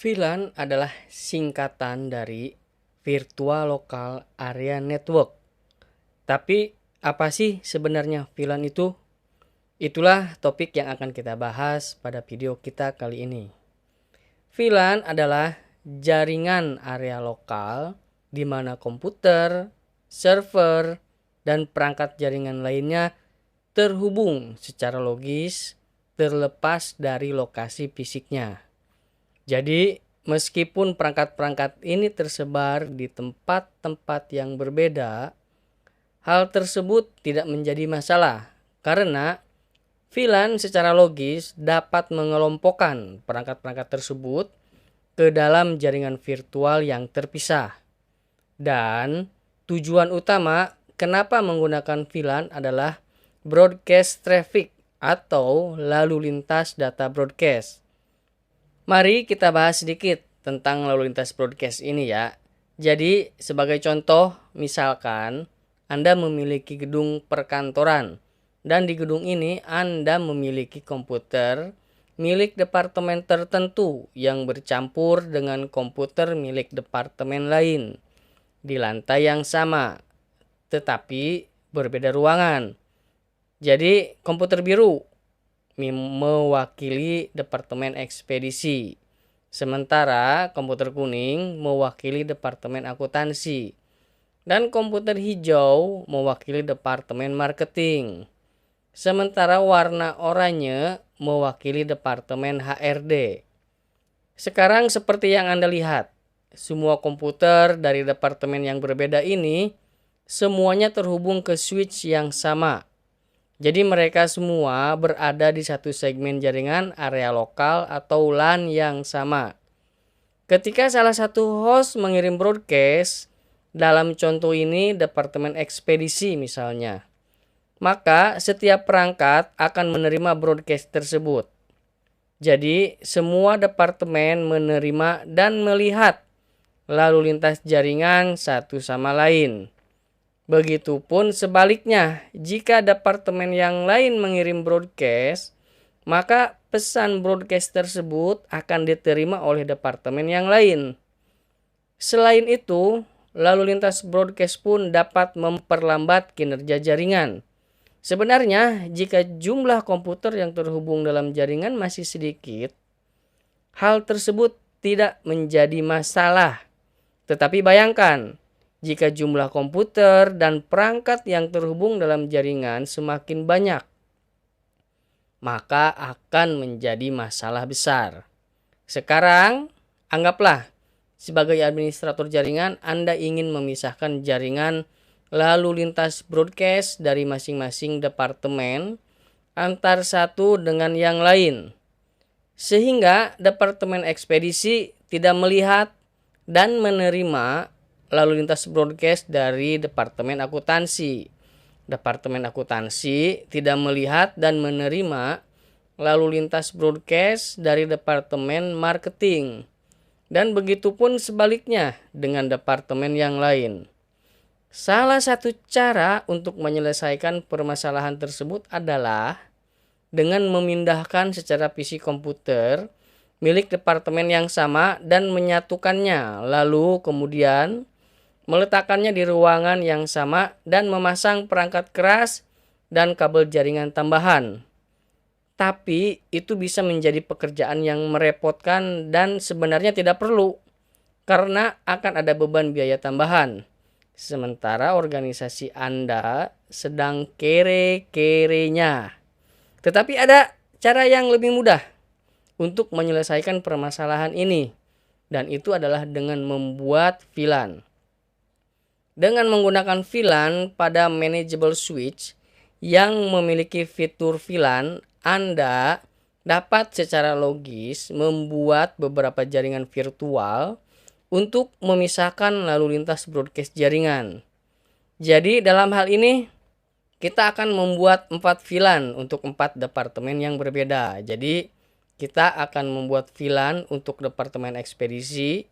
VLAN adalah singkatan dari Virtual Local Area Network. Tapi apa sih sebenarnya VLAN itu? Itulah topik yang akan kita bahas pada video kita kali ini. VLAN adalah jaringan area lokal di mana komputer, server, dan perangkat jaringan lainnya terhubung secara logis terlepas dari lokasi fisiknya. Jadi, meskipun perangkat-perangkat ini tersebar di tempat-tempat yang berbeda, hal tersebut tidak menjadi masalah karena VLAN secara logis dapat mengelompokkan perangkat-perangkat tersebut ke dalam jaringan virtual yang terpisah. Dan tujuan utama kenapa menggunakan VLAN adalah broadcast traffic atau lalu lintas data broadcast. Mari kita bahas sedikit tentang lalu lintas broadcast ini ya. Jadi sebagai contoh, misalkan Anda memiliki gedung perkantoran dan di gedung ini Anda memiliki komputer milik departemen tertentu yang bercampur dengan komputer milik departemen lain di lantai yang sama, tetapi berbeda ruangan. Jadi komputer biru mewakili departemen ekspedisi, sementara komputer kuning mewakili departemen akuntansi, dan komputer hijau mewakili departemen marketing, sementara warna oranye mewakili departemen HRD. Sekarang seperti yang Anda lihat, semua komputer dari departemen yang berbeda ini semuanya terhubung ke switch yang sama. Jadi mereka semua berada di satu segmen jaringan area lokal atau LAN yang sama. Ketika salah satu host mengirim broadcast, dalam contoh ini departemen ekspedisi misalnya, maka setiap perangkat akan menerima broadcast tersebut. Jadi semua departemen menerima dan melihat lalu lintas jaringan satu sama lain. Begitupun sebaliknya, jika departemen yang lain mengirim broadcast, maka pesan broadcast tersebut akan diterima oleh departemen yang lain. Selain itu, lalu lintas broadcast pun dapat memperlambat kinerja jaringan. Sebenarnya, jika jumlah komputer yang terhubung dalam jaringan masih sedikit, hal tersebut tidak menjadi masalah. Tetapi bayangkan, jika jumlah komputer dan perangkat yang terhubung dalam jaringan semakin banyak, maka akan menjadi masalah besar. Sekarang, anggaplah sebagai administrator jaringan Anda ingin memisahkan jaringan lalu lintas broadcast dari masing-masing departemen antar satu dengan yang lain, sehingga departemen ekspedisi tidak melihat dan menerima lalu lintas broadcast dari departemen akuntansi. Departemen akuntansi tidak melihat dan menerima lalu lintas broadcast dari departemen marketing. Dan begitu pun sebaliknya dengan departemen yang lain. Salah satu cara untuk menyelesaikan permasalahan tersebut adalah dengan memindahkan secara fisik komputer milik departemen yang sama dan menyatukannya, lalu kemudian meletakkannya di ruangan yang sama dan memasang perangkat keras dan kabel jaringan tambahan. Tapi itu bisa menjadi pekerjaan yang merepotkan dan sebenarnya tidak perlu karena akan ada beban biaya tambahan. Sementara organisasi Anda sedang kere-kerenya. Tetapi ada cara yang lebih mudah untuk menyelesaikan permasalahan ini, dan itu adalah dengan membuat VLAN. Dengan menggunakan VLAN pada manageable switch yang memiliki fitur VLAN, Anda dapat secara logis membuat beberapa jaringan virtual untuk memisahkan lalu lintas broadcast jaringan. Jadi dalam hal ini kita akan membuat 4 VLAN untuk 4 departemen yang berbeda. Jadi kita akan membuat VLAN untuk departemen ekspedisi,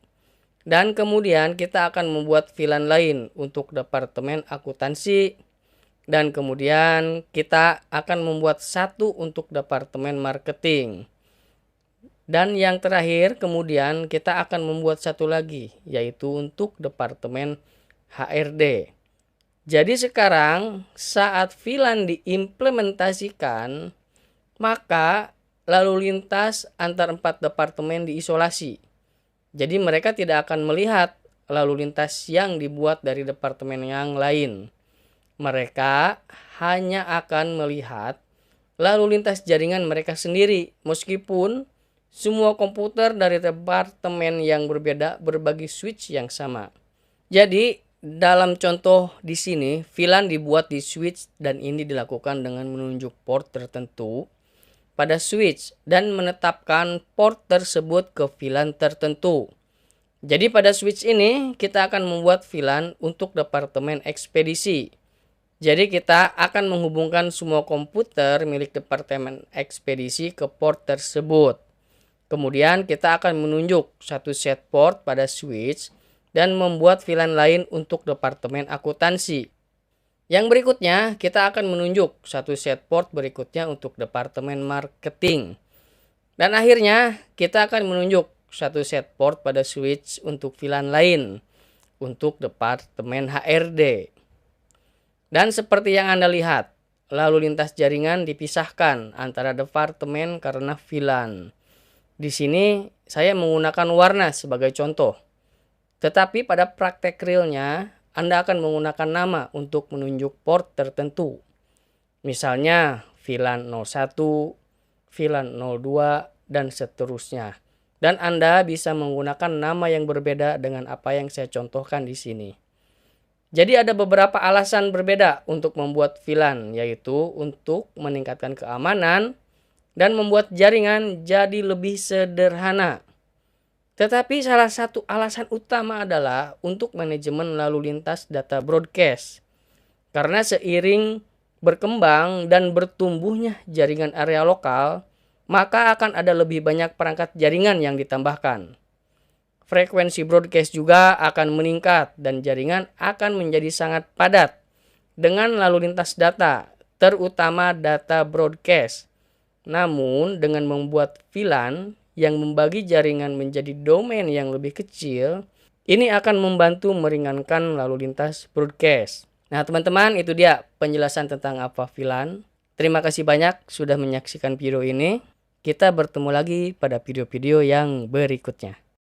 dan kemudian kita akan membuat VLAN lain untuk departemen akuntansi. Dan kemudian kita akan membuat satu untuk departemen marketing. Dan yang terakhir, kemudian kita akan membuat satu lagi, yaitu untuk departemen HRD. Jadi sekarang saat VLAN diimplementasikan, maka lalu lintas antar 4 departemen diisolasi. Jadi mereka tidak akan melihat lalu lintas yang dibuat dari departemen yang lain. Mereka hanya akan melihat lalu lintas jaringan mereka sendiri, meskipun semua komputer dari departemen yang berbeda berbagi switch yang sama. Jadi, dalam contoh di sini, VLAN dibuat di switch dan ini dilakukan dengan menunjuk port tertentu pada switch dan menetapkan port tersebut ke VLAN tertentu. Jadi pada switch ini kita akan membuat VLAN untuk departemen ekspedisi. Jadi kita akan menghubungkan semua komputer milik departemen ekspedisi ke port tersebut. Kemudian kita akan menunjuk satu set port pada switch dan membuat VLAN lain untuk departemen akuntansi. Yang berikutnya kita akan menunjuk satu set port berikutnya untuk departemen marketing. Dan akhirnya kita akan menunjuk satu set port pada switch untuk VLAN lain untuk departemen HRD. Dan seperti yang Anda lihat, lalu lintas jaringan dipisahkan antara departemen karena VLAN. Di sini saya menggunakan warna sebagai contoh. Tetapi pada praktek realnya, Anda akan menggunakan nama untuk menunjuk port tertentu. Misalnya VLAN 01, VLAN 02, dan seterusnya. Dan Anda bisa menggunakan nama yang berbeda dengan apa yang saya contohkan di sini. Jadi ada beberapa alasan berbeda untuk membuat VLAN, yaitu untuk meningkatkan keamanan dan membuat jaringan jadi lebih sederhana. Tetapi salah satu alasan utama adalah untuk manajemen lalu lintas data broadcast. Karena seiring berkembang dan bertumbuhnya jaringan area lokal, maka akan ada lebih banyak perangkat jaringan yang ditambahkan. Frekuensi broadcast juga akan meningkat dan jaringan akan menjadi sangat padat dengan lalu lintas data, terutama data broadcast. Namun dengan membuat VLAN yang membagi jaringan menjadi domain yang lebih kecil, ini akan membantu meringankan lalu lintas broadcast. Nah teman-teman, itu dia penjelasan tentang apa VLAN. Terima kasih banyak sudah menyaksikan video ini. Kita bertemu lagi pada video-video yang berikutnya.